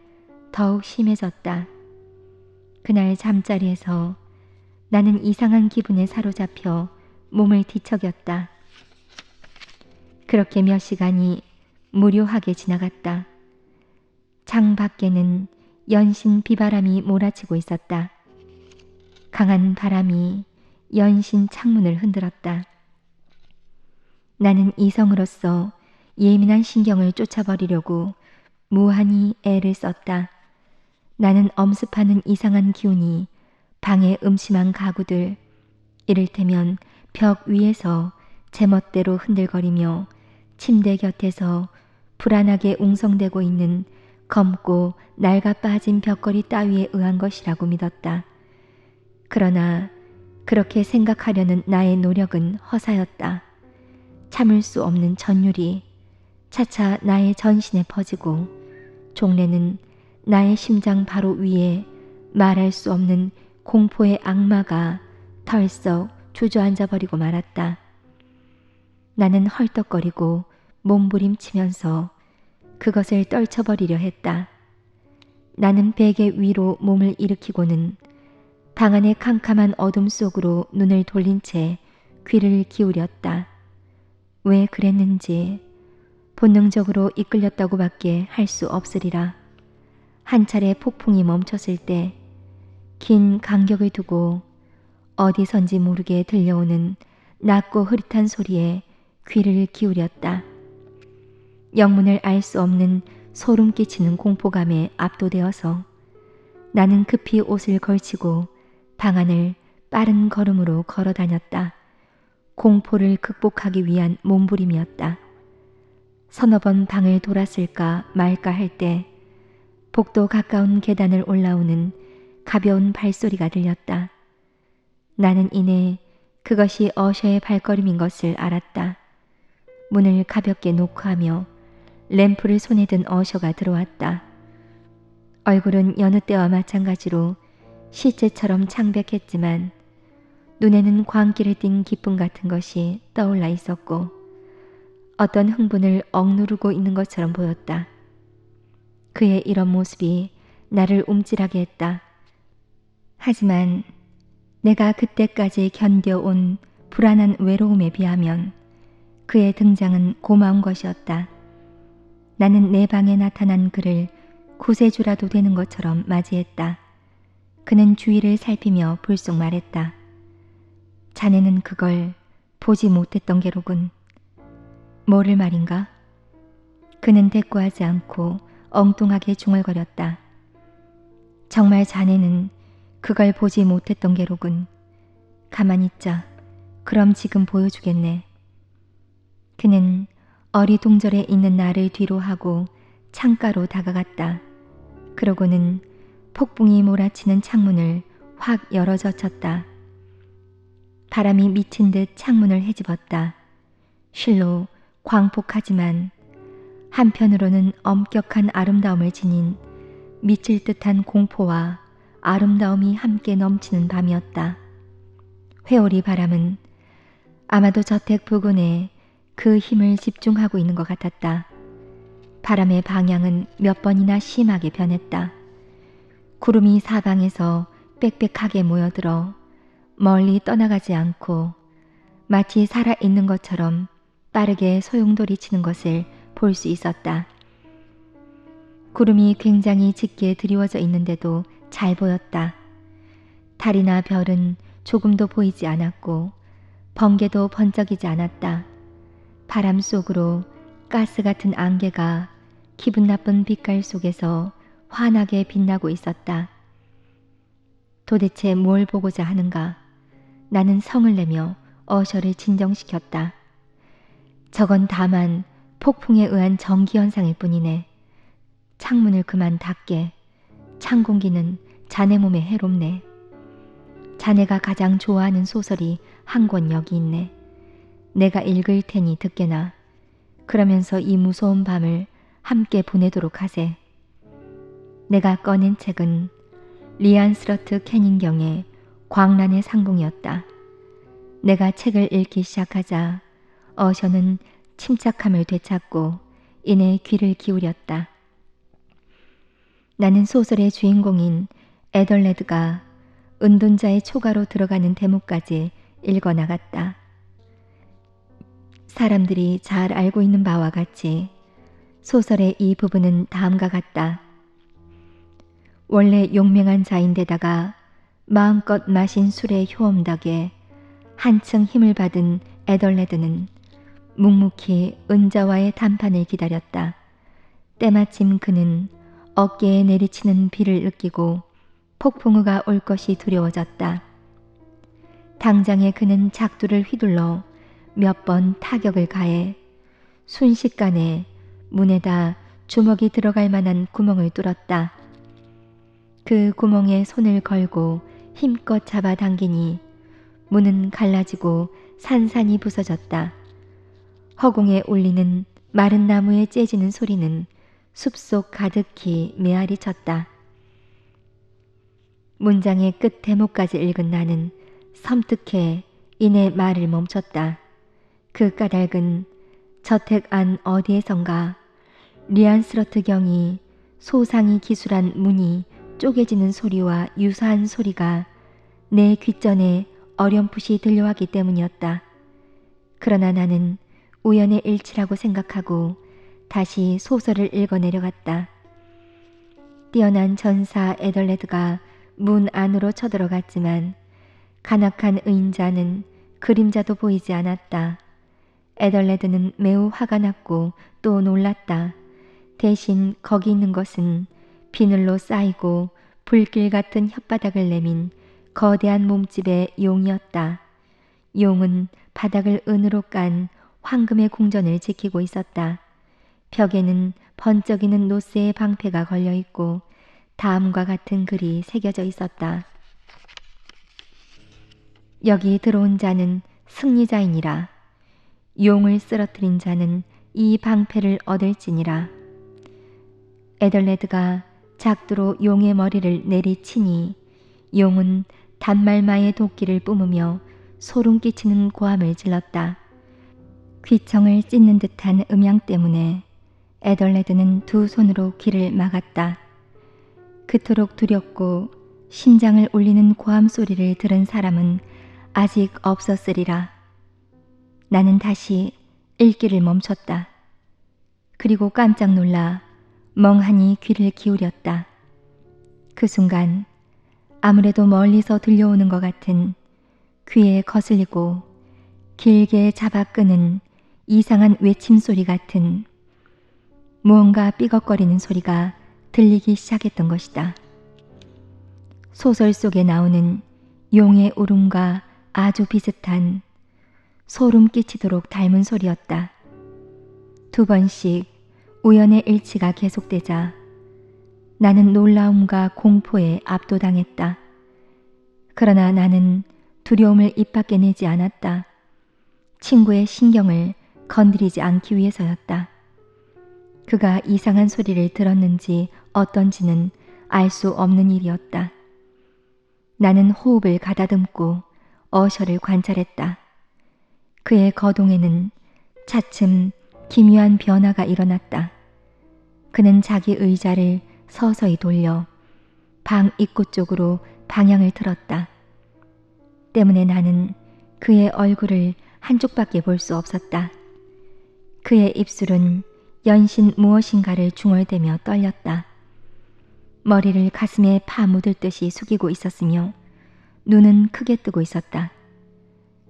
더욱 심해졌다. 그날 잠자리에서 나는 이상한 기분에 사로잡혀 몸을 뒤척였다. 그렇게 몇 시간이 무료하게 지나갔다. 창 밖에는 연신 비바람이 몰아치고 있었다. 강한 바람이 연신 창문을 흔들었다. 나는 이성으로서 예민한 신경을 쫓아버리려고 무한히 애를 썼다. 나는 엄습하는 이상한 기운이 방의 음침한 가구들, 이를테면 벽 위에서 제멋대로 흔들거리며 침대 곁에서 불안하게 웅성대고 있는 검고 낡아 빠진 벽걸이 따위에 의한 것이라고 믿었다. 그러나 그렇게 생각하려는 나의 노력은 허사였다. 참을 수 없는 전율이 차차 나의 전신에 퍼지고 종래는 나의 심장 바로 위에 말할 수 없는 공포의 악마가 털썩 주저앉아 버리고 말았다. 나는 헐떡거리고 몸부림치면서 그것을 떨쳐버리려 했다. 나는 베개 위로 몸을 일으키고는 방 안의 캄캄한 어둠 속으로 눈을 돌린 채 귀를 기울였다. 왜 그랬는지 본능적으로 이끌렸다고밖에 할 수 없으리라. 한 차례 폭풍이 멈췄을 때 긴 간격을 두고 어디선지 모르게 들려오는 낮고 흐릿한 소리에 귀를 기울였다. 영문을 알 수 없는 소름 끼치는 공포감에 압도되어서 나는 급히 옷을 걸치고 방 안을 빠른 걸음으로 걸어 다녔다. 공포를 극복하기 위한 몸부림이었다. 서너 번 방을 돌았을까 말까 할 때 복도 가까운 계단을 올라오는 가벼운 발소리가 들렸다. 나는 이내 그것이 어셔의 발걸음인 것을 알았다. 문을 가볍게 노크하며 램프를 손에 든 어셔가 들어왔다. 얼굴은 여느 때와 마찬가지로 시체처럼 창백했지만 눈에는 광기를 띤 기쁨 같은 것이 떠올라 있었고 어떤 흥분을 억누르고 있는 것처럼 보였다. 그의 이런 모습이 나를 움찔하게 했다. 하지만 내가 그때까지 견뎌온 불안한 외로움에 비하면 그의 등장은 고마운 것이었다. 나는 내 방에 나타난 그를 구세주라도 되는 것처럼 맞이했다. 그는 주위를 살피며 불쑥 말했다. 자네는 그걸 보지 못했던 게로군. 뭐를 말인가? 그는 대꾸하지 않고 엉뚱하게 중얼거렸다. 정말 자네는 그걸 보지 못했던 게로군. 가만히 있자. 그럼 지금 보여주겠네. 그는 어리동절해 있는 나를 뒤로 하고 창가로 다가갔다. 그러고는 폭풍이 몰아치는 창문을 확 열어젖혔다. 바람이 미친 듯 창문을 헤집었다. 실로 광폭하지만 한편으로는 엄격한 아름다움을 지닌 미칠 듯한 공포와 아름다움이 함께 넘치는 밤이었다. 회오리 바람은 아마도 저택 부근에 그 힘을 집중하고 있는 것 같았다. 바람의 방향은 몇 번이나 심하게 변했다. 구름이 사방에서 빽빽하게 모여들어 멀리 떠나가지 않고 마치 살아있는 것처럼 빠르게 소용돌이 치는 것을 볼 수 있었다. 구름이 굉장히 짙게 드리워져 있는데도 잘 보였다. 달이나 별은 조금도 보이지 않았고 번개도 번쩍이지 않았다. 바람 속으로 가스 같은 안개가 기분 나쁜 빛깔 속에서 환하게 빛나고 있었다. 도대체 뭘 보고자 하는가? 나는 성을 내며 어셔를 진정시켰다. 저건 다만 폭풍에 의한 전기현상일 뿐이네. 창문을 그만 닫게. 찬 공기는 자네 몸에 해롭네. 자네가 가장 좋아하는 소설이 한 권 여기 있네. 내가 읽을 테니 듣게나. 그러면서 이 무서운 밤을 함께 보내도록 하세. 내가 꺼낸 책은 리안 스러트 캐닝경의 광란의 상봉이었다. 내가 책을 읽기 시작하자 어셔는 침착함을 되찾고 이내 귀를 기울였다. 나는 소설의 주인공인 에덜레드가 은둔자의 초가로 들어가는 대목까지 읽어나갔다. 사람들이 잘 알고 있는 바와 같이 소설의 이 부분은 다음과 같다. 원래 용맹한 자인데다가 마음껏 마신 술의 효험 덕에 한층 힘을 받은 에덜레드는 묵묵히 은자와의談판을 기다렸다. 때마침 그는 어깨에 내리치는 비를 느끼고 폭풍우가 올 것이 두려워졌다. 당장에 그는 작두를 휘둘러 몇 번 타격을 가해 순식간에 문에다 주먹이 들어갈 만한 구멍을 뚫었다. 그 구멍에 손을 걸고 힘껏 잡아당기니 문은 갈라지고 산산이 부서졌다. 허공에 울리는 마른 나무에 째지는 소리는 숲속 가득히 메아리 쳤다. 문장의 끝 대목까지 읽은 나는 섬뜩해 이내 말을 멈췄다. 그 까닭은 저택 안 어디에선가 리안 스러트 경이 소상히 기술한 문이 쪼개지는 소리와 유사한 소리가 내 귓전에 어렴풋이 들려왔기 때문이었다. 그러나 나는 우연의 일치라고 생각하고 다시 소설을 읽어 내려갔다. 뛰어난 전사 에덜레드가 문 안으로 쳐들어갔지만 간악한 의인자는 그림자도 보이지 않았다. 에덜레드는 매우 화가 났고 또 놀랐다. 대신 거기 있는 것은 비늘로 쌓이고 불길 같은 혓바닥을 내민 거대한 몸집의 용이었다. 용은 바닥을 은으로 깐 황금의 궁전을 지키고 있었다. 벽에는 번쩍이는 노쇠의 방패가 걸려 있고 다음과 같은 글이 새겨져 있었다. 여기 들어온 자는 승리자이니라. 용을 쓰러뜨린 자는 이 방패를 얻을지니라. 에덜레드가 작두로 용의 머리를 내리치니 용은 단말마의 도끼를 뿜으며 소름 끼치는 고함을 질렀다. 귀청을 찢는 듯한 음향 때문에 에덜레드는 두 손으로 귀를 막았다. 그토록 두렵고 심장을 울리는 고함 소리를 들은 사람은 아직 없었으리라. 나는 다시 읽기를 멈췄다. 그리고 깜짝 놀라 멍하니 귀를 기울였다. 그 순간 아무래도 멀리서 들려오는 것 같은 귀에 거슬리고 길게 잡아 끄는 이상한 외침 소리 같은 무언가 삐걱거리는 소리가 들리기 시작했던 것이다. 소설 속에 나오는 용의 울음과 아주 비슷한 소름 끼치도록 닮은 소리였다. 두 번씩 우연의 일치가 계속되자 나는 놀라움과 공포에 압도당했다. 그러나 나는 두려움을 입 밖에 내지 않았다. 친구의 신경을 건드리지 않기 위해서였다. 그가 이상한 소리를 들었는지 어떤지는 알 수 없는 일이었다. 나는 호흡을 가다듬고 어셔를 관찰했다. 그의 거동에는 차츰 기묘한 변화가 일어났다. 그는 자기 의자를 서서히 돌려 방 입구 쪽으로 방향을 틀었다. 때문에 나는 그의 얼굴을 한쪽밖에 볼 수 없었다. 그의 입술은 연신 무엇인가를 중얼대며 떨렸다. 머리를 가슴에 파묻을 듯이 숙이고 있었으며 눈은 크게 뜨고 있었다.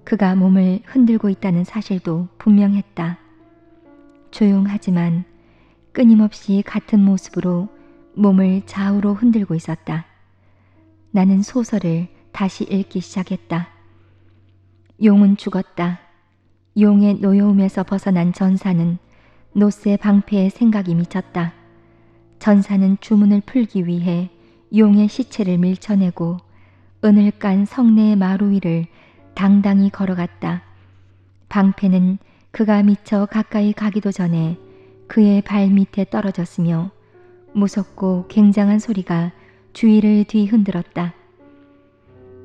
그가 몸을 흔들고 있다는 사실도 분명했다. 조용하지만 끊임없이 같은 모습으로 몸을 좌우로 흔들고 있었다. 나는 소설을 다시 읽기 시작했다. 용은 죽었다. 용의 노여움에서 벗어난 전사는 노쇠 방패에 생각이 미쳤다. 전사는 주문을 풀기 위해 용의 시체를 밀쳐내고 은을 깐 성내의 마루 위를 당당히 걸어갔다. 방패는 그가 미처 가까이 가기도 전에 그의 발 밑에 떨어졌으며 무섭고 굉장한 소리가 주위를 뒤흔들었다.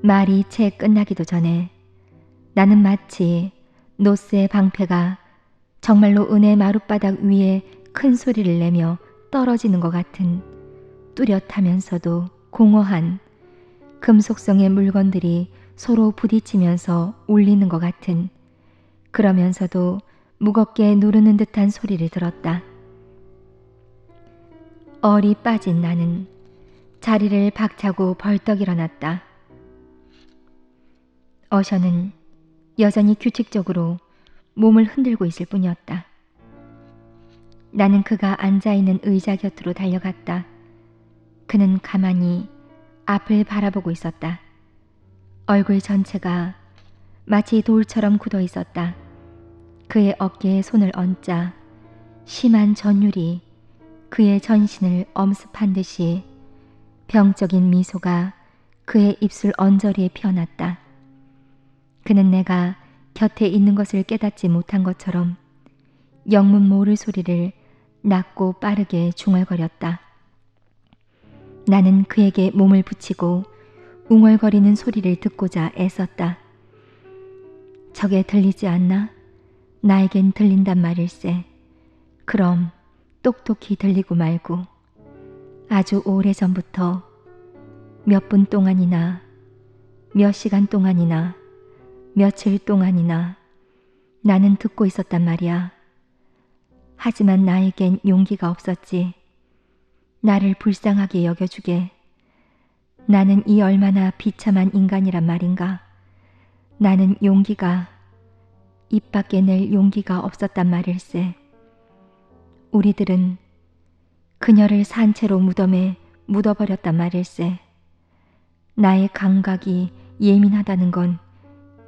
말이 채 끝나기도 전에 나는 마치 노쇠 방패가 정말로 은의 마룻바닥 위에 큰 소리를 내며 떨어지는 것 같은 뚜렷하면서도 공허한 금속성의 물건들이 서로 부딪히면서 울리는 것 같은 그러면서도 무겁게 누르는 듯한 소리를 들었다. 얼이 빠진 나는 자리를 박차고 벌떡 일어났다. 어셔는 여전히 규칙적으로 몸을 흔들고 있을 뿐이었다. 나는 그가 앉아있는 의자 곁으로 달려갔다. 그는 가만히 앞을 바라보고 있었다. 얼굴 전체가 마치 돌처럼 굳어 있었다. 그의 어깨에 손을 얹자 심한 전율이 그의 전신을 엄습한 듯이 병적인 미소가 그의 입술 언저리에 피어났다. 그는 내가 곁에 있는 것을 깨닫지 못한 것처럼 영문 모를 소리를 낮고 빠르게 중얼거렸다. 나는 그에게 몸을 붙이고 웅얼거리는 소리를 듣고자 애썼다. 저게 들리지 않나? 나에겐 들린단 말일세. 그럼 똑똑히 들리고 말고 아주 오래전부터 몇 분 동안이나 몇 시간 동안이나 며칠 동안이나 나는 듣고 있었단 말이야. 하지만 나에겐 용기가 없었지. 나를 불쌍하게 여겨주게. 나는 이 얼마나 비참한 인간이란 말인가. 나는 용기가, 입 밖에 낼 용기가 없었단 말일세. 우리들은 그녀를 산채로 무덤에 묻어버렸단 말일세. 나의 감각이 예민하다는 건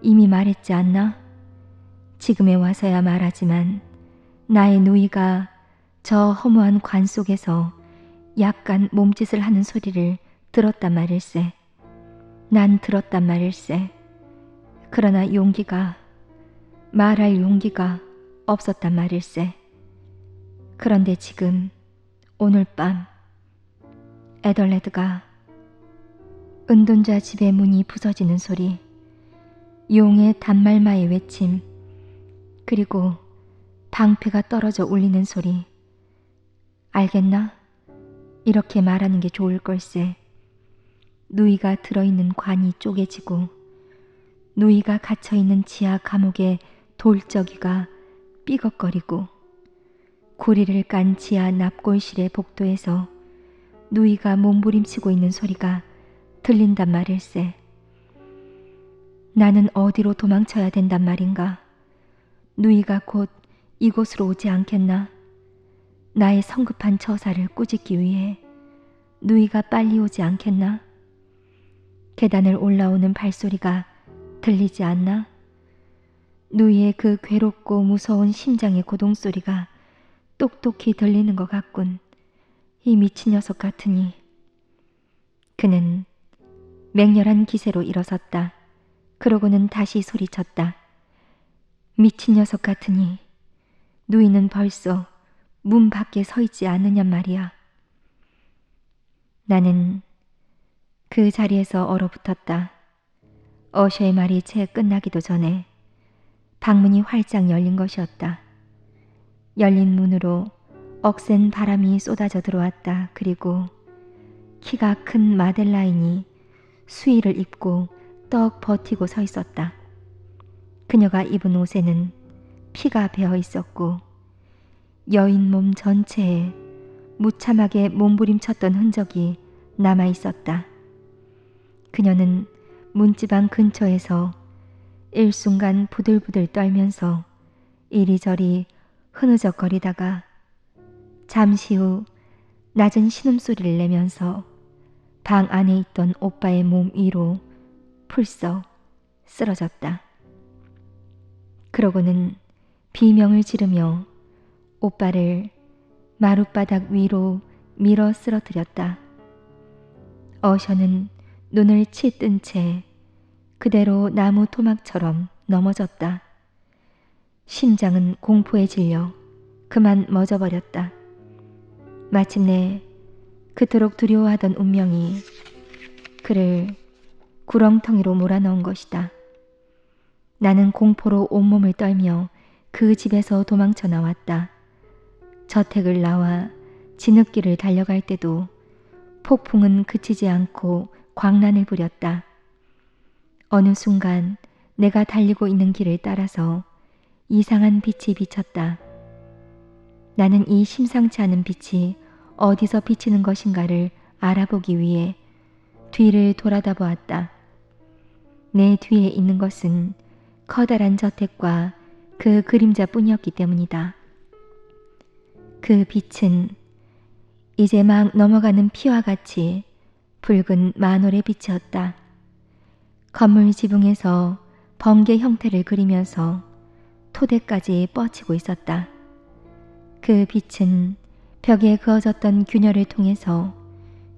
이미 말했지 않나? 지금에 와서야 말하지만 나의 누이가 저 허무한 관 속에서 약간 몸짓을 하는 소리를 들었단 말일세. 난 들었단 말일세. 그러나 용기가, 말할 용기가 없었단 말일세. 그런데 지금 오늘 밤 에덜레드가 은둔자 집의 문이 부서지는 소리, 용의 단말마의 외침, 그리고 방패가 떨어져 울리는 소리. 알겠나? 이렇게 말하는 게 좋을 걸세. 누이가 들어있는 관이 쪼개지고 누이가 갇혀있는 지하 감옥의 돌적이가 삐걱거리고 구리를 깐 지하 납골실의 복도에서 누이가 몸부림치고 있는 소리가 들린단 말일세. 나는 어디로 도망쳐야 된단 말인가? 누이가 곧 이곳으로 오지 않겠나? 나의 성급한 처사를 꾸짖기 위해 누이가 빨리 오지 않겠나? 계단을 올라오는 발소리가 들리지 않나? 누이의 그 괴롭고 무서운 심장의 고동소리가 똑똑히 들리는 것 같군. 이 미친 녀석 같으니. 그는 맹렬한 기세로 일어섰다. 그러고는 다시 소리쳤다. 미친 녀석 같으니 누이는 벌써 문 밖에 서 있지 않느냔 말이야. 나는 그 자리에서 얼어붙었다. 어셔의 말이 채 끝나기도 전에 방문이 활짝 열린 것이었다. 열린 문으로 억센 바람이 쏟아져 들어왔다. 그리고 키가 큰 마델라인이 수의를 입고 떡 버티고 서 있었다. 그녀가 입은 옷에는 피가 배어 있었고 여인 몸 전체에 무참하게 몸부림쳤던 흔적이 남아 있었다. 그녀는 문지방 근처에서 일순간 부들부들 떨면서 이리저리 흐느적거리다가 잠시 후 낮은 신음소리를 내면서 방 안에 있던 오빠의 몸 위로 풀썩 쓰러졌다. 그러고는 비명을 지르며 오빠를 마룻바닥 위로 밀어 쓰러뜨렸다. 어셔는 눈을 치뜬 채 그대로 나무 토막처럼 넘어졌다. 심장은 공포에 질려 그만 멎어버렸다. 마침내 그토록 두려워하던 운명이 그를 구렁텅이로 몰아넣은 것이다. 나는 공포로 온몸을 떨며 그 집에서 도망쳐 나왔다. 저택을 나와 진흙길을 달려갈 때도 폭풍은 그치지 않고 광란을 부렸다. 어느 순간 내가 달리고 있는 길을 따라서 이상한 빛이 비쳤다. 나는 이 심상치 않은 빛이 어디서 비치는 것인가를 알아보기 위해 뒤를 돌아다 보았다. 내 뒤에 있는 것은 커다란 저택과 그 그림자뿐이었기 때문이다. 그 빛은 이제 막 넘어가는 피와 같이 붉은 만월의 빛이었다. 건물 지붕에서 번개 형태를 그리면서 토대까지 뻗치고 있었다. 그 빛은 벽에 그어졌던 균열을 통해서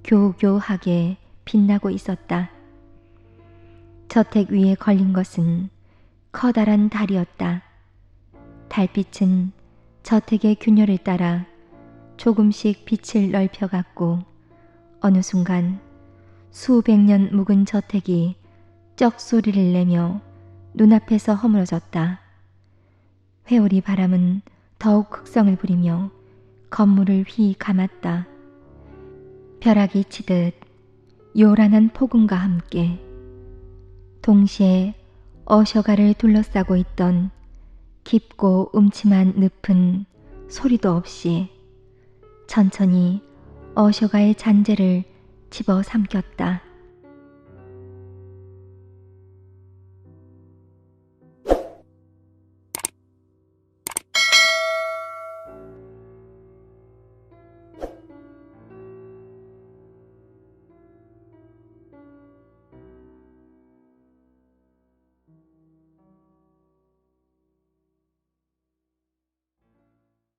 교교하게 빛나고 있었다. 저택 위에 걸린 것은 커다란 달이었다. 달빛은 저택의 균열을 따라 조금씩 빛을 넓혀갔고 어느 순간 수백 년 묵은 저택이 쩍 소리를 내며 눈앞에서 허물어졌다. 회오리 바람은 더욱 극성을 부리며 건물을 휘 감았다. 벼락이 치듯 요란한 폭음과 함께 동시에 어셔가를 둘러싸고 있던 깊고 음침한 늪은 소리도 없이 천천히 어셔가의 잔재를 집어삼켰다.